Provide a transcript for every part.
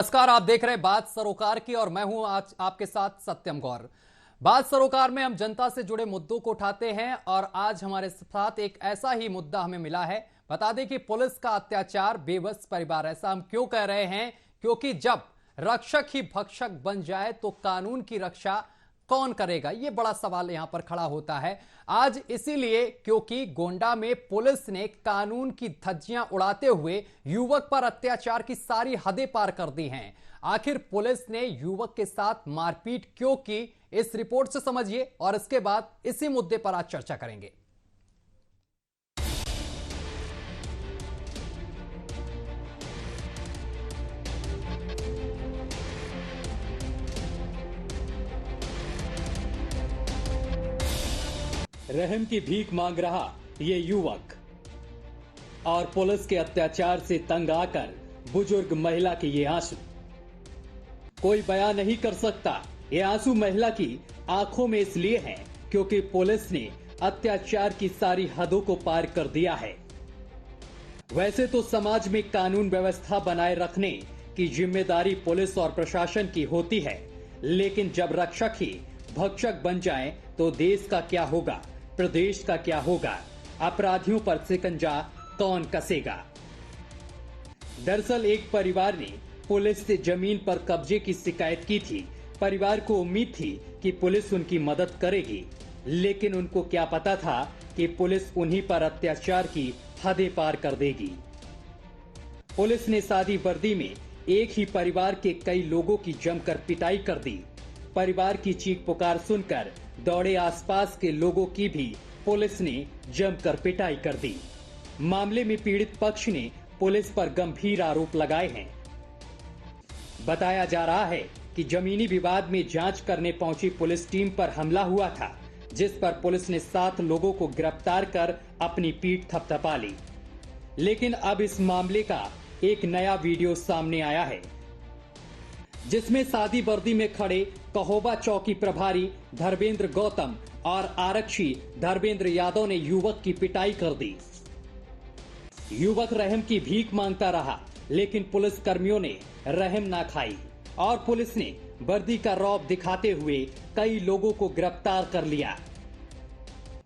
नमस्कार, आप देख रहे हैं बात सरोकार की और मैं हूं आज आपके साथ सत्यम गौर। बात सरोकार में हम जनता से जुड़े मुद्दों को उठाते हैं और आज हमारे साथ एक ऐसा ही मुद्दा हमें मिला है। बता दें कि पुलिस का अत्याचार, बेबस परिवार। ऐसा हम क्यों कह रहे हैं? क्योंकि जब रक्षक ही भक्षक बन जाए तो कानून की रक्षा कौन करेगा, यह बड़ा सवाल यहां पर खड़ा होता है आज। इसीलिए क्योंकि गोंडा में पुलिस ने कानून की धज्जियां उड़ाते हुए युवक पर अत्याचार की सारी हदें पार कर दी हैं। आखिर पुलिस ने युवक के साथ मारपीट क्यों की, इस रिपोर्ट से समझिए और इसके बाद इसी मुद्दे पर आज चर्चा करेंगे। रहम की भीख मांग रहा ये युवक और पुलिस के अत्याचार से तंग आकर बुजुर्ग महिला के ये आंसू। कोई बयान नहीं कर सकता। ये आंसू महिला की आंखों में इसलिए हैं क्योंकि पुलिस ने अत्याचार की सारी हदों को पार कर दिया है। वैसे तो समाज में कानून व्यवस्था बनाए रखने की जिम्मेदारी पुलिस और प्रशासन की होती है, लेकिन जब रक्षक ही भक्षक बन जाएं तो देश का क्या होगा, प्रदेश का क्या होगा, अपराधियों पर शिकंजा कौन कसेगा। दरअसल एक परिवार ने पुलिस से जमीन पर कब्जे की शिकायत की थी। परिवार को उम्मीद थी कि पुलिस उनकी मदद करेगी, लेकिन उनको क्या पता था कि पुलिस उन्हीं पर अत्याचार की हदें पार कर देगी। पुलिस ने सादी वर्दी में एक ही परिवार के कई लोगों की जमकर पिटाई कर दी। परिवार की चीख पुकार सुनकर दौड़े आसपास के लोगों की भी पुलिस ने जमकर पिटाई कर दी। मामले में पीड़ित पक्ष ने पुलिस पर गंभीर आरोप लगाए हैं। बताया जा रहा है कि जमीनी विवाद में जांच करने पहुंची पुलिस टीम पर हमला हुआ था, जिस पर पुलिस ने 7 लोगों को गिरफ्तार कर अपनी पीठ थपथपा ली। लेकिन अब इस मामले का एक नया वीडियो सामने आया है, जिसमें सादी वर्दी में खड़े कहोबा चौकी प्रभारी धर्मेंद्र गौतम और आरक्षी धर्मेंद्र यादव ने युवक की पिटाई कर दी। युवक रहम की भीख मांगता रहा, लेकिन पुलिस कर्मियों ने रहम ना खाई और पुलिस ने वर्दी का रौब दिखाते हुए कई लोगों को गिरफ्तार कर लिया।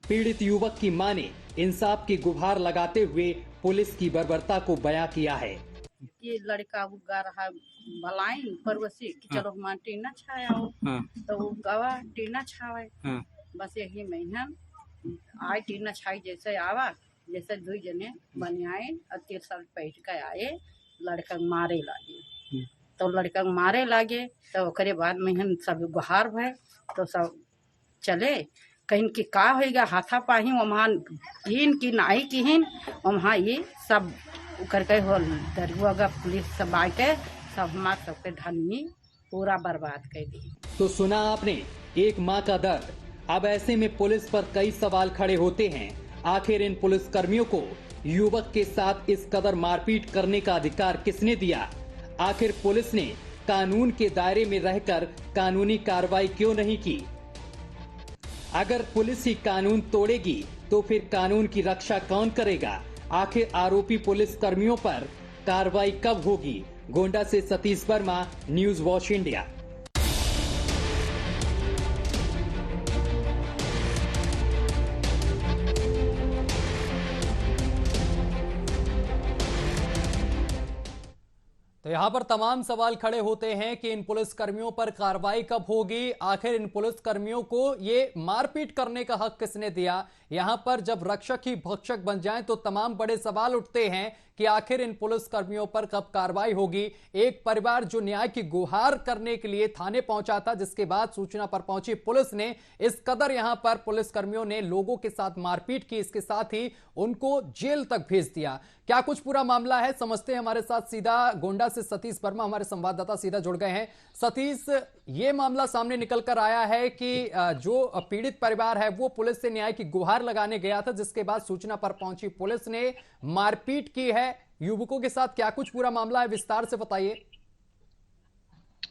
पीड़ित युवक की मां ने इंसाफ की गुहार लगाते हुए पुलिस की बर्बरता को बयां किया है। ये लड़का उगा रहा भलाई परवसी कि चलो हमारा टीना छाया हो, तो वो गवा टीना छावे। बस यही में हम आए टीना छाई जैसे आवा, जैसे 2 जने बने आए और 3 साल बैठ के आए, लड़का मारे लागे। तो लड़का मारे लागे तो ओकरे बाद में हम सब गुहार भय तो सब चले कहीं की का होगा हाथा पाही वहाँ हिन की नाई की हिन वहाँ ये सब करके हो दरुआ पुलिस सब आके सब हमारे सबके धनी पूरा बर्बाद कर दी। तो सुना आपने एक माँ का दर्द। अब ऐसे में पुलिस पर कई सवाल खड़े होते हैं। आखिर इन पुलिस कर्मियों को युवक के साथ इस कदर मारपीट करने का अधिकार किसने दिया? आखिर पुलिस ने कानून के दायरे में रहकर कानूनी कार्रवाई क्यों नहीं की? अगर पुलिस ही कानून तोड़ेगी तो फिर कानून की रक्षा कौन करेगा? आखिर आरोपी पुलिस कर्मियों पर कार्रवाई कब होगी? गोंडा से Satish Verma, news watch India. तो यहां पर तमाम सवाल खड़े होते हैं कि इन पुलिस कर्मियों पर कार्रवाई कब होगी। आखिर इन पुलिस कर्मियों को ये मारपीट करने का हक किसने दिया? यहां पर जब रक्षक ही भक्षक बन जाएं तो तमाम बड़े सवाल उठते हैं कि आखिर इन पुलिस कर्मियों पर कब कार्रवाई होगी। एक परिवार जो न्याय की गुहार करने के लिए थाने पहुंचा था, जिसके बाद सूचना पर पहुंची पुलिस ने इस कदर यहां पर पुलिस कर्मियों ने लोगों के साथ मारपीट की, इसके साथ ही उनको जेल तक भेज दिया। क्या कुछ पूरा मामला है, समझते हैं। हमारे साथ सीधा गोंडा से सतीश वर्मा, हमारे संवाददाता, सीधा जुड़ गए हैं। सतीश, ये मामला सामने निकल कर आया है कि जो पीड़ित परिवार है वो पुलिस से न्याय की गुहार लगाने गया था, जिसके बाद सूचना पर पहुंची पुलिस ने मारपीट की है युवकों के साथ। क्या कुछ पूरा मामला है, विस्तार से बताइए।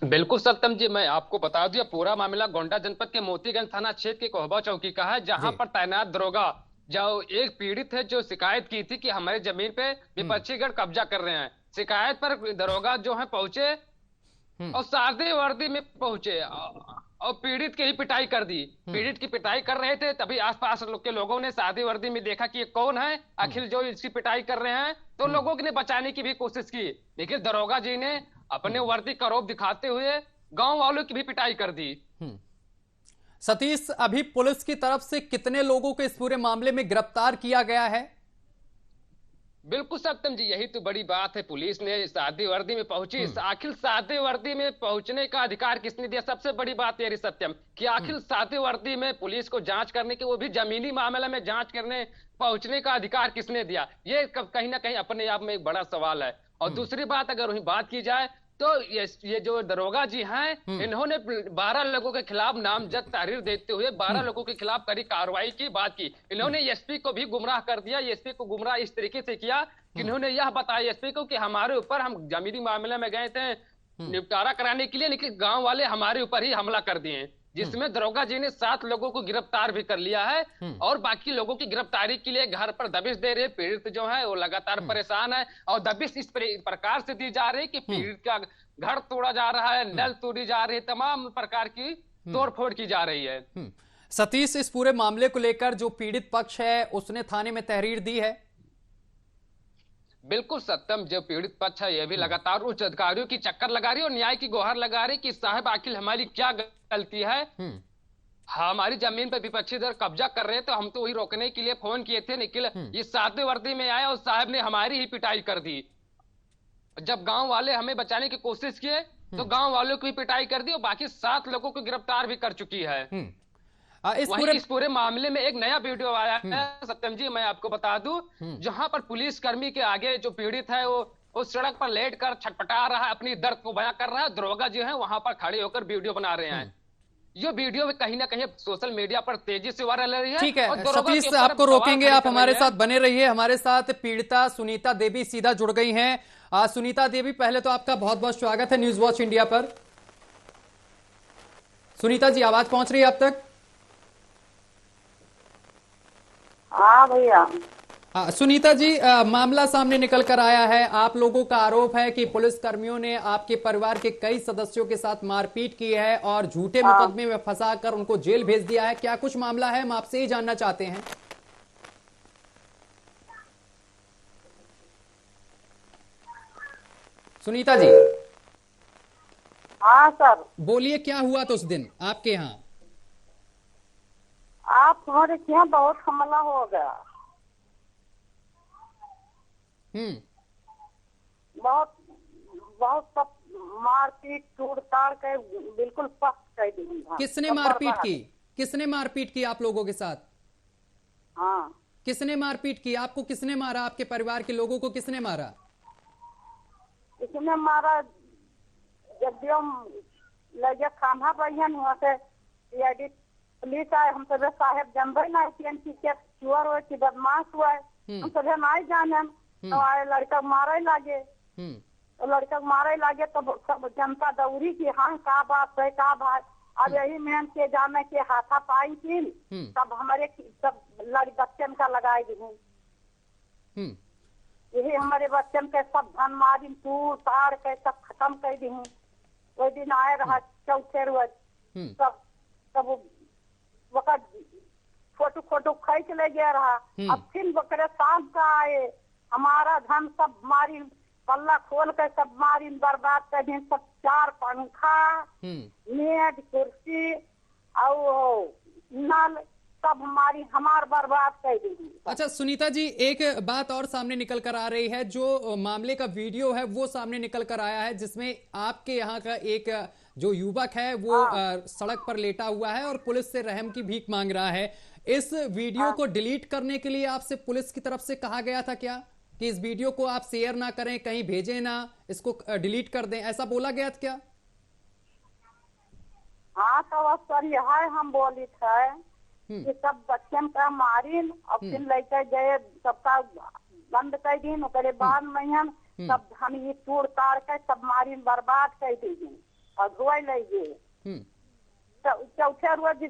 बिल्कुल सत्यम जी, मैं आपको बता दूं पूरा मामला गोंडा जनपद के मोतीगंज थाना क्षेत्र के कोहबा चौकी का है, जहां पर तैनात दरोगा जो एक पीड़ित है जो शिकायत की थी कि हमारे जमीन पे विपक्षी गण कब्जा कर रहे हैं। शिकायत पर दरोगा जो है पहुंचे और सादे वर्दी में पहुंचे और पीड़ित की ही पिटाई कर दी। पीड़ित की पिटाई कर रहे थे, तभी आसपास के लोगों ने सादे वर्दी में देखा कि ये कौन है आखिर जो इसकी पिटाई कर रहे हैं, तो लोगों ने बचाने की भी कोशिश की, लेकिन दरोगा जी ने अपने वर्दी का रौब दिखाते हुए गांव वालों की भी पिटाई कर दी। सतीश, अभी पुलिस की तरफ से कितने लोगों को इस पूरे मामले में गिरफ्तार किया गया है? बिल्कुल सत्यम जी, यही तो बड़ी बात है। पुलिस ने सादे वर्दी में पहुंची, आखिर सादे वर्दी में पहुंचने का अधिकार किसने दिया? सबसे बड़ी बात यही सत्यम कि आखिर सादे वर्दी में पुलिस को जांच करने के, वो भी जमीनी मामले में जांच करने पहुंचने का अधिकार किसने दिया? ये कहीं ना कहीं अपने आप में एक बड़ा सवाल है। और दूसरी बात, अगर वही बात की जाए तो ये जो दरोगा जी हैं, इन्होंने 12 लोगों के खिलाफ नामजद तहरीर देते हुए 12 लोगों के खिलाफ कड़ी कार्रवाई की बात की। इन्होंने एसपी को भी गुमराह कर दिया। एसपी को गुमराह इस तरीके से किया कि इन्होंने यह बताया एसपी को कि हमारे ऊपर, हम जमीनी मामले में गए थे निपटारा कराने के लिए, लेकिन गांव वाले हमारे ऊपर ही हमला कर दिए, जिसमें दरोगा जी ने 7 लोगों को गिरफ्तार भी कर लिया है और बाकी लोगों की गिरफ्तारी के लिए घर पर दबिश दे रहे। पीड़ित जो है वो लगातार परेशान है और दबिश इस प्रकार से दी जा रही है कि पीड़ित का घर तोड़ा जा रहा है, नल तोड़ी जा रही है, तमाम प्रकार की तोड़फोड़ की जा रही है। सतीश, इस पूरे मामले को लेकर जो पीड़ित पक्ष है उसने थाने में तहरीर दी है? बिल्कुल सत्यम, जो पीड़ित पक्ष है ये भी लगातार उच्च अधिकारियों की चक्कर लगा रही है और न्याय की गुहार लगा रही है कि साहब आखिर हमारी क्या गलती है, हमारी जमीन पर विपक्षी दल कब्जा कर रहे हैं, तो हम तो वही रोकने के लिए फोन किए थे, निखिल ये सादे वर्दी में आया और साहब ने हमारी ही पिटाई कर दी। जब गांव वाले हमें बचाने की कोशिश किए तो गांव वालों की भी पिटाई कर दी और बाकी 7 लोगों को गिरफ्तार भी कर चुकी है। इस पूरे मामले में एक नया वीडियो आया है सत्यम जी, मैं आपको बता दूं, जहां पर पुलिस कर्मी के आगे जो पीड़ित है वो उस सड़क पर लेटकर छटपटा रहा है, अपनी दर्द को बयां कर रहा है। दरोगा जो है वहां पर खड़े होकर वीडियो बना रहे हैं। ये वीडियो कहीं ना कहीं सोशल मीडिया पर तेजी से वायरल हो रही है। ठीक है सतीश, आपको रोकेंगे, आप हमारे साथ बने रहिए। हमारे साथ पीड़िता सुनीता देवी सीधा जुड़ गई हैं। सुनीता देवी, पहले तो आपका बहुत बहुत स्वागत है न्यूज वॉच इंडिया पर। सुनीता जी, आवाज पहुंच रही है आप तक? हाँ भैया। सुनीता जी, मामला सामने निकल कर आया है। आप लोगों का आरोप है कि पुलिस कर्मियों ने आपके परिवार के कई सदस्यों के साथ मारपीट की है और झूठे मुकदमे में फंसाकर उनको जेल भेज दिया है। क्या कुछ मामला है, हम आपसे ही जानना चाहते हैं। सुनीता जी। हाँ सर, बोलिए, क्या हुआ तो उस दिन आपके यहाँ? आप हमारे यहाँ बहुत हमला हो गया। बहुत बहुत सब मारपीट तोड़ ताड़ के बिल्कुल पक कर दी। किसने मारपीट की? किसने मारपीट की आप लोगों के साथ? हाँ, किसने मारपीट की? आपको किसने मारा? आपके परिवार के लोगों को किसने मारा? इसने मारा जब हम लगे खाना बहन हुआ से पुलिस आए, हम सब साहेब जनबे ना चुअर हुए कि बदमाश हुआ है, हम सब ना जाने तो आए लड़का मारे लागे। तो लड़का मारे लागे तो सब जनता दौड़ी की हाँ का बात है का बात। अब यही में के जाने के हाथा पाई थी, तब हमारे सब बच्चन का लगाए दी। यही हमारे बच्चन के सब धन मारी तूड़ ताड़ के सब खत्म कर दी। वो दिन आए रहा चौथे रोज सब वक्त फोटो फोटो खींच ले गया रहा। अब फिर बकरे शाम का आए, हमारा धन सब मारी पल्ला खोल के सब मारी बर्बाद कर दी। सब 4 पंखा मेज कुर्सी और नल सब हमार बर्बाद कर दी। अच्छा सुनीता जी, एक बात और सामने निकल कर आ रही है। जो मामले का वीडियो है वो सामने निकल कर आया है, जिसमें आपके यहाँ का एक जो युवक है वो सड़क पर लेटा हुआ है और पुलिस से रहम की भीख मांग रहा है। इस वीडियो को डिलीट करने के लिए आपसे पुलिस की तरफ से कहा गया था क्या कि इस वीडियो को आप शेयर ना करें, कहीं भेजें ना, इसको डिलीट कर दें, ऐसा बोला गया था क्या? हाँ तो सर यह हम बोली थे कि सब बच्चन का मारिन और फिर लेके गए, सबका बंद कर दी। ओकरे बाद में सब धन ये तोड़ ताड़ के सब मारिन बर्बाद कर दी और धोए ले गए। चौथे रोज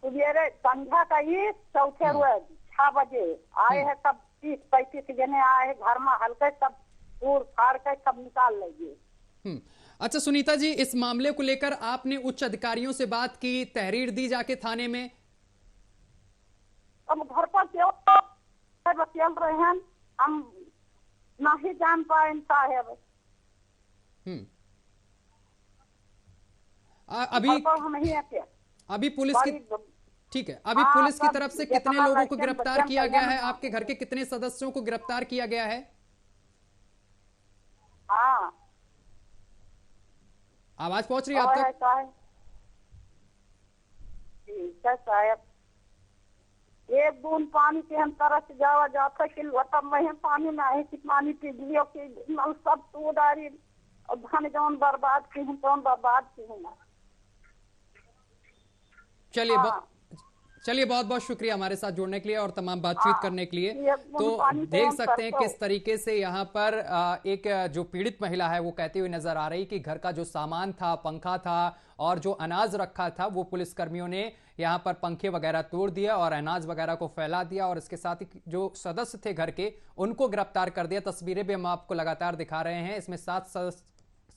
सवेरे संध्या का ही चौथे रोज 6 बजे आए हैं, सब 30-35 जने आए हैं घर में, हल्के सब तोड़ फाड़ के सब निकाल ले गए। अच्छा सुनीता जी, इस मामले को लेकर आपने उच्च अधिकारियों से बात की, तहरीर दी जाके थाने में? अब घर पर क्यों बचल रहे हैं, हम नहीं जान पाए साहब। अभी हम नहीं है क्या? अभी पुलिस की, ठीक है, अभी पुलिस की तरफ से कितने लोगों को गिरफ्तार किया गया है? आपके घर के कितने सदस्यों को गिरफ्तार किया गया है? हाँ, आवाज पहुंच रही है आप तक? ठीक है साहब, एक बूंद पानी के हम तरस जावा जाता कि तब में पानी ना है कि पानी पी लियो कि नल सब तू डारी और धन जौन बर्बाद की हूँ तौन बर्बाद की हूँ। चलिए चलिए, बहुत बहुत शुक्रिया हमारे साथ जुड़ने के लिए और तमाम बातचीत करने के लिए। तो देख सकते हैं किस तरीके से यहाँ पर एक जो पीड़ित महिला है वो कहती हुई नजर आ रही कि घर का जो सामान था, पंखा था और जो अनाज रखा था, वो पुलिसकर्मियों ने यहाँ पर पंखे वगैरह तोड़ दिया और अनाज वगैरह को फैला दिया और इसके साथ ही जो सदस्य थे घर के, उनको गिरफ्तार कर दिया। तस्वीरें भी हम आपको लगातार दिखा रहे हैं, इसमें 7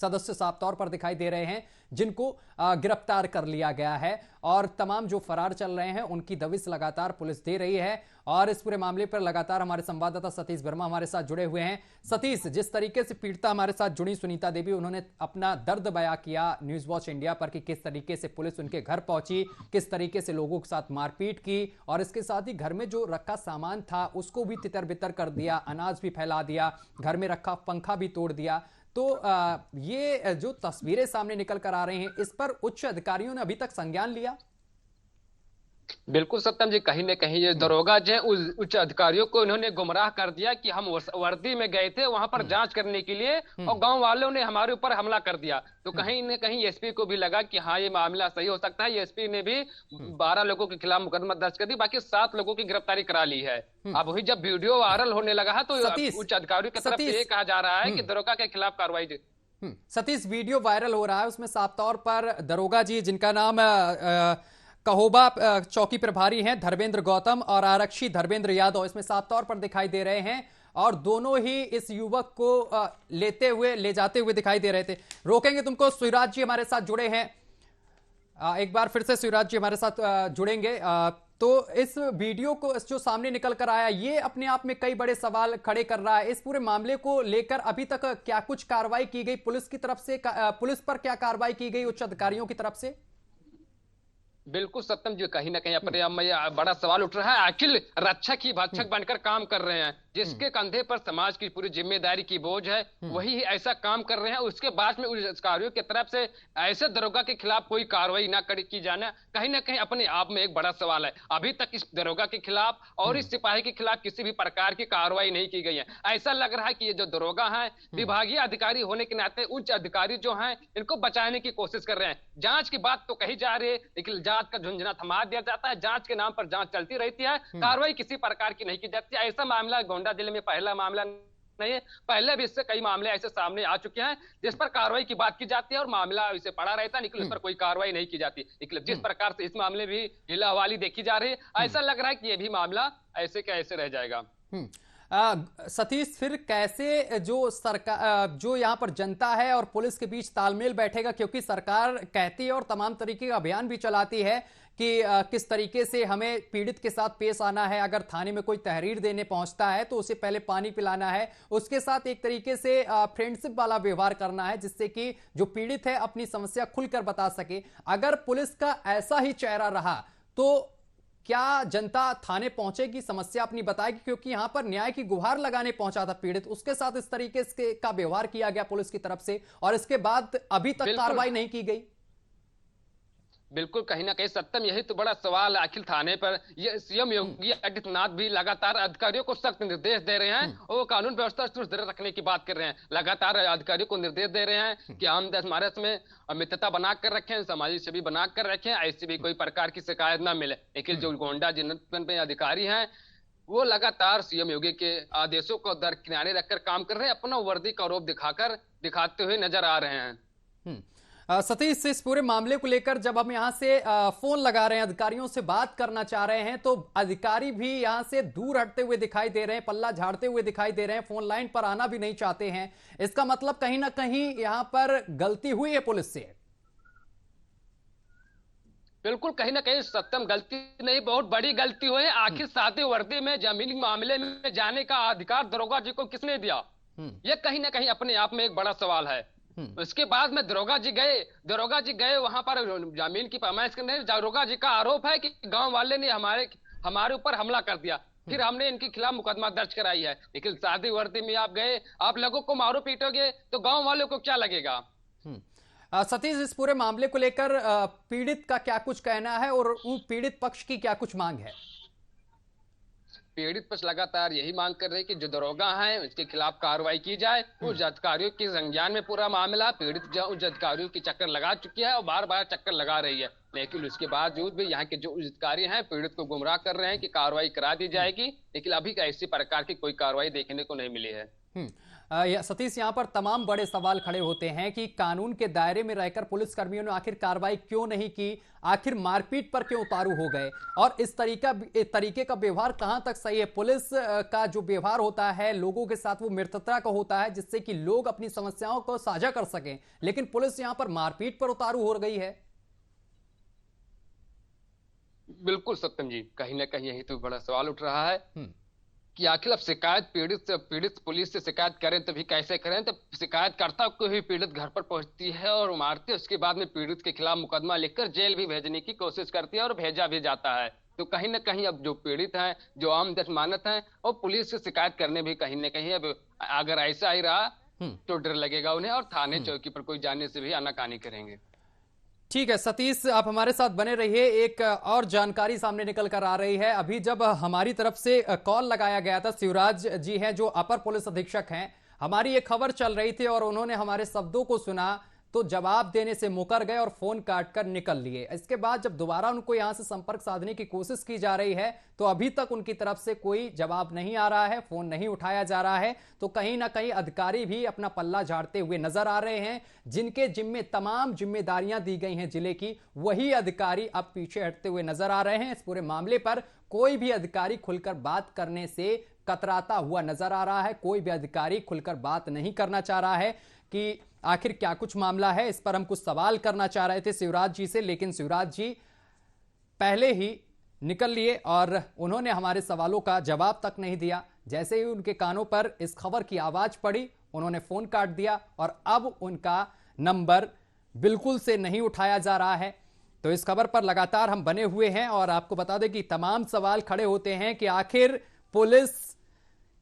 सदस्य साफ तौर पर दिखाई दे रहे हैं जिनको गिरफ्तार कर लिया गया है और तमाम जो फरार चल रहे हैं उनकी दबिश लगातार पुलिस दे रही है। और इस पूरे मामले पर लगातार हमारे संवाददाता सतीश वर्मा हमारे साथ जुड़े हुए हैं। सतीश, जिस तरीके से पीड़िता हमारे साथ जुड़ी सुनीता देवी, उन्होंने अपना दर्द बयां किया न्यूज वॉच इंडिया पर कि किस तरीके से पुलिस उनके घर पहुंची, किस तरीके से लोगों के साथ मारपीट की और इसके साथ ही घर में जो रखा सामान था उसको भी तितर बितर कर दिया, अनाज भी फैला दिया, घर में रखा पंखा भी तोड़ दिया। तो ये जो तस्वीरें सामने निकल कर आ रही हैं, इस पर उच्च अधिकारियों ने अभी तक संज्ञान लिया? बिल्कुल सत्यम जी, कहीं ना कहीं ये दरोगा जो है उच्च अधिकारियों को इन्होंने गुमराह कर दिया कि हम वर्दी में गए थे वहां पर जांच करने के लिए और गांव वालों ने हमारे ऊपर हमला कर दिया। तो कहीं ना कहीं एसपी को भी लगा कि हाँ ये मामला सही हो सकता है। एसपी ने भी 12 लोगों के खिलाफ मुकदमा दर्ज कर दी, बाकी 7 लोगों की गिरफ्तारी करा ली है। अब वही जब वीडियो वायरल होने लगा है तो उच्च अधिकारियों की तरफ से ये कहा जा रहा है कि दरोगा के खिलाफ कार्रवाई। सतीश, वीडियो वायरल हो रहा है, उसमें साफ तौर पर दरोगा जी जिनका नाम कहोबा चौकी प्रभारी हैं धर्मेंद्र गौतम और आरक्षी धर्मेंद्र यादव, इसमें साफ तौर पर दिखाई दे रहे हैं और दोनों ही इस युवक को ले जाते हुए दिखाई दे रहे थे। रोकेंगे तुमको, शिवराज जी हमारे साथ जुड़े हैं, एक बार फिर से शिवराज जी हमारे साथ जुड़ेंगे। तो इस वीडियो को जो सामने निकल कर आया, ये अपने आप में कई बड़े सवाल खड़े कर रहा है। इस पूरे मामले को लेकर अभी तक क्या कुछ कार्रवाई की गई पुलिस की तरफ से? पुलिस पर क्या कार्रवाई की गई उच्च अधिकारियों की तरफ से? बिल्कुल सत्यम जी, कहीं ना कहीं अपने आप में बड़ा सवाल उठ रहा है। आखिर रक्षक ही भक्षक बनकर काम कर रहे हैं, जिसके कंधे पर समाज की पूरी जिम्मेदारी की बोझ है, वही ऐसा काम कर रहे हैं। उसके बाद में उच्च अधिकारियों की तरफ से ऐसे दरोगा के खिलाफ कोई कार्रवाई ना की जाना कहीं ना कहीं अपने आप में एक बड़ा सवाल है। अभी तक इस दरोगा के खिलाफ और इस सिपाही के खिलाफ किसी भी प्रकार की कार्रवाई नहीं की गई है। ऐसा लग रहा है कि ये जो दरोगा है, विभागीय अधिकारी होने के नाते उच्च अधिकारी जो है इनको बचाने की कोशिश कर रहे हैं। जांच की बात तो कही जा रही है, लेकिन जांच का झुंझुना थमा दिया जाता है, जांच के नाम पर जांच चलती रहती है, कार्रवाई किसी प्रकार की नहीं की जाती। ऐसा मामला गोंडा जिले में पहला मामला नहीं है, पहले भी इससे कई मामले ऐसे सामने आ चुके हैं जिस पर कार्रवाई की बात की जाती है और मामला इसे पड़ा रहता है, लेकिन इस पर कोई कार्रवाई नहीं की जाती। लेकिन जिस प्रकार से इस मामले भी ढीला हवाली देखी जा रही है, ऐसा लग रहा है कि ये भी मामला ऐसे का ऐसे रह जाएगा। सतीश, फिर कैसे जो सरकार, जो यहाँ पर जनता है और पुलिस के बीच तालमेल बैठेगा? क्योंकि सरकार कहती है और तमाम तरीके का अभियान भी चलाती है कि किस तरीके से हमें पीड़ित के साथ पेश आना है। अगर थाने में कोई तहरीर देने पहुंचता है तो उसे पहले पानी पिलाना है, उसके साथ एक तरीके से फ्रेंडशिप वाला व्यवहार करना है, जिससे कि जो पीड़ित है अपनी समस्या खुलकर बता सके। अगर पुलिस का ऐसा ही चेहरा रहा तो क्या जनता थाने पहुंचेगी, समस्या अपनी बताएगी? क्योंकि यहां पर न्याय की गुहार लगाने पहुंचा था पीड़ित, उसके साथ इस तरीके से का व्यवहार किया गया पुलिस की तरफ से और इसके बाद अभी तक कार्रवाई नहीं की गई। बिल्कुल, कहीं ना कहीं सत्यम यही तो बड़ा सवाल है। आखिर थाने पर ये सीएम योगी आदित्यनाथ भी लगातार अधिकारियों को सख्त निर्देश दे रहे हैं और वो कानून व्यवस्था सुदृढ़ रखने की बात कर रहे हैं। लगातार अधिकारियों को निर्देश दे रहे हैं कि हम समाज में मित्रता बनाकर रखें, सामाजिक छवि बनाकर रखें, ऐसी भी कोई प्रकार की शिकायत ना मिले। लेकिन जो गोंडा जनपद में अधिकारी हैं वो लगातार सीएम योगी के आदेशों को दरकिनारे रखकर काम कर रहे हैं, अपना वर्दी का रूप दिखाते हुए नजर आ रहे हैं। सतीश, इस पूरे मामले को लेकर जब हम यहाँ से फोन लगा रहे हैं, अधिकारियों से बात करना चाह रहे हैं, तो अधिकारी भी यहाँ से दूर हटते हुए दिखाई दे रहे हैं, पल्ला झाड़ते हुए दिखाई दे रहे हैं, फोन लाइन पर आना भी नहीं चाहते हैं। इसका मतलब कहीं ना कहीं यहाँ पर गलती हुई है पुलिस से। बिल्कुल, कहीं ना कहीं सत्यम गलती नहीं, बहुत बड़ी गलती हुई है। आखिर सादे वर्दी में जमीन मामले में जाने का अधिकार दरोगा जी को किसने दिया? ये कहीं ना कहीं अपने आप में एक बड़ा सवाल है। उसके बाद में दरोगा जी गए वहां पर जमीन की पैमाइश करने। दरोगा जी का आरोप है कि गांव वाले ने हमारे ऊपर हमला कर दिया, फिर हमने इनके खिलाफ मुकदमा दर्ज कराई है। लेकिन सादी वर्दी में आप गए, आप लोगों को मारो पीटोगे तो गांव वालों को क्या लगेगा? सतीश, इस पूरे मामले को लेकर पीड़ित का क्या कुछ कहना है और पीड़ित पक्ष की क्या कुछ मांग है? पीड़ित पक्ष लगातार यही मांग कर रहे हैं कि जो दरोगा हैं उसके खिलाफ कार्रवाई की जाए। उस अधिकारियों के संज्ञान में पूरा मामला, पीड़ित जो उस अधिकारियों की चक्कर लगा चुकी है और बार बार चक्कर लगा रही है, लेकिन उसके बावजूद भी यहाँ के जो अधिकारी हैं पीड़ित को गुमराह कर रहे हैं कि कार्रवाई करा दी जाएगी, लेकिन अभी ऐसी प्रकार की कोई कार्रवाई देखने को नहीं मिली है। सतीश, यहाँ पर तमाम बड़े सवाल खड़े होते हैं कि कानून के दायरे में रहकर पुलिस कर्मियों ने आखिर कार्रवाई क्यों नहीं की, आखिर मारपीट पर क्यों उतारू हो गए, और इस तरीके का व्यवहार कहां तक सही है। पुलिस का जो व्यवहार होता है लोगों के साथ वो मित्रता का होता है, जिससे कि लोग अपनी समस्याओं को साझा कर सकें, लेकिन पुलिस यहाँ पर मारपीट पर उतारू हो गई है। बिल्कुल सत्यम जी, कहीं ना कहीं यही तो बड़ा सवाल उठ रहा है कि आखिर अब शिकायत पीड़ित पुलिस से शिकायत करें तो भी कैसे करें? तो शिकायतकर्ता को ही पीड़ित घर पर पहुंचती है और मारती है, उसके बाद में पीड़ित के खिलाफ मुकदमा लिखकर जेल भी भेजने की कोशिश करती है और भेजा भी जाता है। तो कहीं ना कहीं अब जो पीड़ित हैं, जो आम जनमानस हैं, और पुलिस से शिकायत करने भी कहीं ना कहीं अब अगर ऐसा ही रहा तो डर लगेगा उन्हें और थाने चौकी पर कोई जाने से भी आनाकानी करेंगे। ठीक है सतीश, आप हमारे साथ बने रहिए। एक और जानकारी सामने निकल कर आ रही है। अभी जब हमारी तरफ से कॉल लगाया गया था, शिवराज जी हैं जो अपर पुलिस अधीक्षक हैं, हमारी एक खबर चल रही थी और उन्होंने हमारे शब्दों को सुना तो जवाब देने से मुकर गए और फोन काट कर निकल लिए। इसके बाद जब दोबारा उनको यहां से संपर्क साधने की कोशिश की जा रही है तो अभी तक उनकी तरफ से कोई जवाब नहीं आ रहा है, फोन नहीं उठाया जा रहा है। तो कहीं ना कहीं अधिकारी भी अपना पल्ला झाड़ते हुए नजर आ रहे हैं। जिनके जिम्मे तमाम जिम्मेदारियां दी गई हैं जिले की, वही अधिकारी अब पीछे हटते हुए नजर आ रहे हैं। इस पूरे मामले पर कोई भी अधिकारी खुलकर बात करने से कतराता हुआ नजर आ रहा है। कोई भी अधिकारी खुलकर बात नहीं करना चाह रहा है कि आखिर क्या कुछ मामला है। इस पर हम कुछ सवाल करना चाह रहे थे शिवराज जी से, लेकिन शिवराज जी पहले ही निकल लिए और उन्होंने हमारे सवालों का जवाब तक नहीं दिया। जैसे ही उनके कानों पर इस खबर की आवाज पड़ी, उन्होंने फोन काट दिया और अब उनका नंबर बिल्कुल से नहीं उठाया जा रहा है। तो इस खबर पर लगातार हम बने हुए हैं और आपको बता दें कि तमाम सवाल खड़े होते हैं कि आखिर पुलिस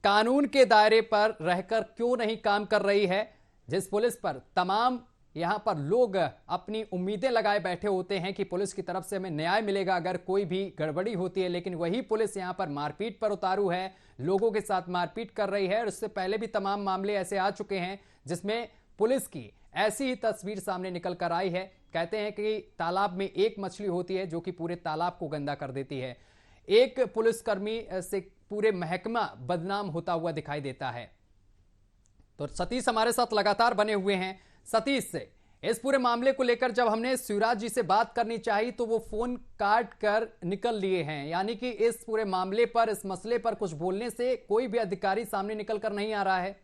कानून के दायरे पर रहकर क्यों नहीं काम कर रही है। जिस पुलिस पर तमाम यहां पर लोग अपनी उम्मीदें लगाए बैठे होते हैं कि पुलिस की तरफ से हमें न्याय मिलेगा अगर कोई भी गड़बड़ी होती है, लेकिन वही पुलिस यहां पर मारपीट पर उतारू है, लोगों के साथ मारपीट कर रही है। और इससे पहले भी तमाम मामले ऐसे आ चुके हैं जिसमें पुलिस की ऐसी ही तस्वीर सामने निकल कर आई है। कहते हैं कि तालाब में एक मछली होती है जो कि पूरे तालाब को गंदा कर देती है। एक पुलिसकर्मी से पूरे महकमा बदनाम होता हुआ दिखाई देता है। तो सतीश हमारे साथ लगातार बने हुए हैं। सतीश से इस पूरे मामले को लेकर जब हमने शिवराज जी से बात करनी चाहिए तो वो फोन काट कर निकल लिए हैं, यानी कि इस पूरे मामले पर, इस मसले पर कुछ बोलने से कोई भी अधिकारी सामने निकल कर नहीं आ रहा है।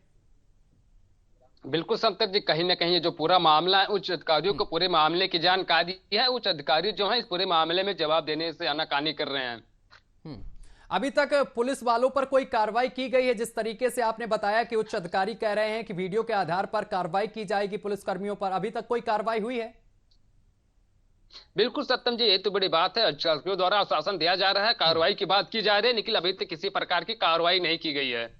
बिल्कुल संतत जी, कहीं ना कहीं जो पूरा मामला है उच्च अधिकारियों को पूरे मामले की जानकारी है। उच्च अधिकारी जो है इस पूरे मामले में जवाब देने से आनाकानी कर रहे हैं। अभी तक पुलिस वालों पर कोई कार्रवाई की गई है? जिस तरीके से आपने बताया कि उच्च अधिकारी कह रहे हैं कि वीडियो के आधार पर कार्रवाई की जाएगी पुलिस कर्मियों पर, अभी तक कोई कार्रवाई हुई है? बिल्कुल सत्यम जी, ये तो बड़ी बात है। अधिकारियों द्वारा आश्वासन दिया जा रहा है, कार्रवाई की बात की जा रही है, लेकिन अभी तक किसी प्रकार की कार्रवाई नहीं की गई है।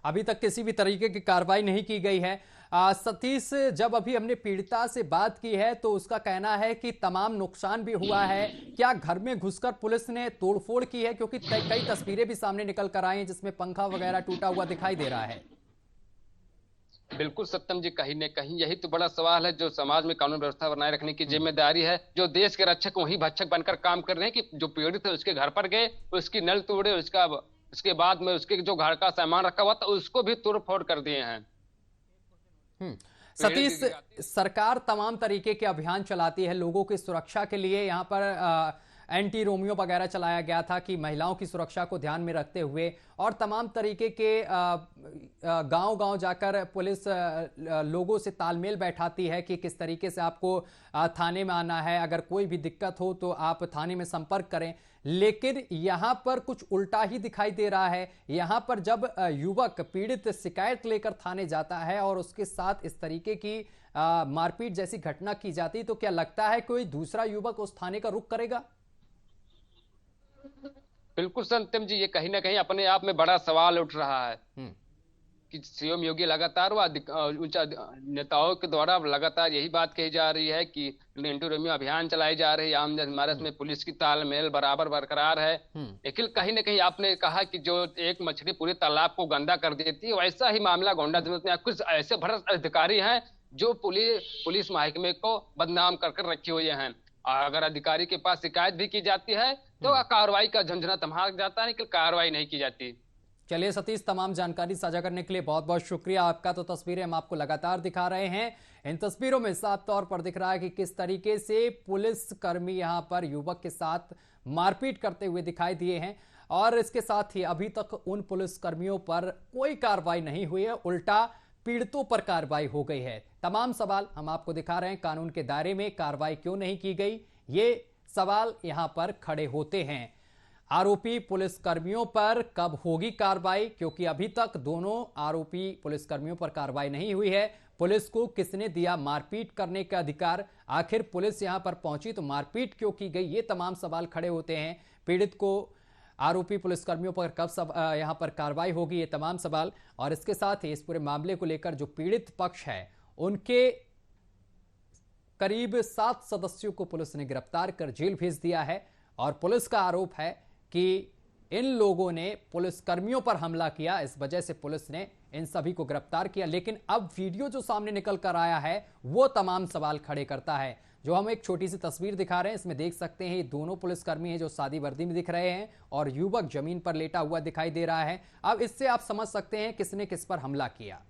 अभी तक किसी भी तरीके की कार्रवाई नहीं की गई है। सतीश, जब अभी हमने पीड़िता से बात की है तो उसका कहना है कि तमाम नुकसान भी हुआ है। क्या घर में घुसकर पुलिस ने तोड़फोड़ की है? क्योंकि कई तस्वीरें भी सामने निकल कर आई हैं जिसमें पंखा वगैरह टूटा हुआ दिखाई दे रहा है। बिल्कुल सत्यम जी, कहीं न कहीं यही तो बड़ा सवाल है। जो समाज में कानून व्यवस्था बनाए रखने की जिम्मेदारी है, जो देश के रक्षक वही भक्षक बनकर काम कर रहे हैं कि जो पीड़ित है उसके घर पर गए, उसकी नल तोड़े, उसके बाद में उसके जो घर का सामान रखा हुआ था उसको भी तोड़ फोड़ कर दिए हैं। सतीश, सरकार तमाम तरीके के अभियान चलाती है लोगों की सुरक्षा के लिए। यहाँ पर एंटी रोमियो वगैरह चलाया गया था कि महिलाओं की सुरक्षा को ध्यान में रखते हुए, और तमाम तरीके के गांव-गांव जाकर पुलिस लोगों से तालमेल बैठाती है कि किस तरीके से आपको थाने में आना है, अगर कोई भी दिक्कत हो तो आप थाने में संपर्क करें। लेकिन यहाँ पर कुछ उल्टा ही दिखाई दे रहा है। यहाँ पर जब युवक पीड़ित शिकायत लेकर थाने जाता है और उसके साथ इस तरीके की मारपीट जैसी घटना की जाती, तो क्या लगता है कोई दूसरा युवक उस थाने का रुख करेगा? बिल्कुल सत्यम जी, ये कहीं ना कहीं अपने आप में बड़ा सवाल उठ रहा है कि सीएम योगी लगातार ऊंचा नेताओं के द्वारा लगातार यही बात कही जा रही है कि एंटी रोमियो अभियान चलाई जा रही है, आम जनमानस में पुलिस की तालमेल बराबर बरकरार है। लेकिन कहीं ना कहीं आपने कहा कि जो एक मछली पूरे तालाब को गंदा कर देती है, वैसा ही मामला गोंडा जिले में कुछ ऐसे भ्रष्ट अधिकारी हैं जो पुलिस महकमे को बदनाम कर रखे हुए हैं। अगर अधिकारी के पास शिकायत भी की जाती है तो कार्रवाई का झंझना थमा जाता है, लेकिन कार्रवाई नहीं की जाती। चलिए सतीश, तमाम जानकारी साझा करने के लिए बहुत बहुत शुक्रिया आपका। तो तस्वीरें हम आपको लगातार दिखा रहे हैं। इन तस्वीरों में साफ तौर पर दिख रहा है कि किस तरीके से पुलिस कर्मी यहां पर युवक के साथ मारपीट करते हुए दिखाई दिए हैं, और इसके साथ ही अभी तक उन पुलिस कर्मियों पर कोई कार्रवाई नहीं हुई है, उल्टा पीड़ितों पर कार्रवाई हो गई है। तमाम सवाल हम आपको दिखा रहे हैं, कानून के दायरे में कार्रवाई क्यों नहीं की गई, ये सवाल यहां पर खड़े होते हैं। आरोपी पुलिसकर्मियों पर कब होगी कार्रवाई, क्योंकि अभी तक दोनों आरोपी पुलिसकर्मियों पर कार्रवाई नहीं हुई है। पुलिस को किसने दिया मारपीट करने का अधिकार? आखिर पुलिस यहां पर पहुंची तो मारपीट क्यों की गई, ये तमाम सवाल खड़े होते हैं। पीड़ित को आरोपी पुलिसकर्मियों पर कब यहां पर कार्रवाई होगी, ये तमाम सवाल। और इसके साथ ही इस पूरे मामले को लेकर जो पीड़ित पक्ष है, उनके करीब 7 सदस्यों को पुलिस ने गिरफ्तार कर जेल भेज दिया है, और पुलिस का आरोप है कि इन लोगों ने पुलिसकर्मियों पर हमला किया, इस वजह से पुलिस ने इन सभी को गिरफ्तार किया। लेकिन अब वीडियो जो सामने निकल कर आया है वो तमाम सवाल खड़े करता है। जो हम एक छोटी सी तस्वीर दिखा रहे हैं, इसमें देख सकते हैं ये दोनों पुलिसकर्मी हैं जो सादी वर्दी में दिख रहे हैं, और युवक जमीन पर लेटा हुआ दिखाई दे रहा है। अब इससे आप समझ सकते हैं किसने किस पर हमला किया।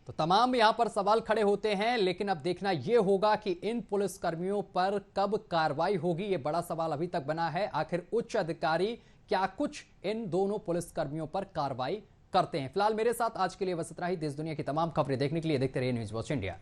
तो तमाम यहां पर सवाल खड़े होते हैं, लेकिन अब देखना यह होगा कि इन पुलिसकर्मियों पर कब कार्रवाई होगी, यह बड़ा सवाल अभी तक बना है। आखिर उच्च अधिकारी क्या कुछ इन दोनों पुलिसकर्मियों पर कार्रवाई करते हैं। फिलहाल मेरे साथ आज के लिए बस इतना ही। देश दुनिया की तमाम खबरें देखने के लिए देखते रहिए न्यूज़ वॉच इंडिया।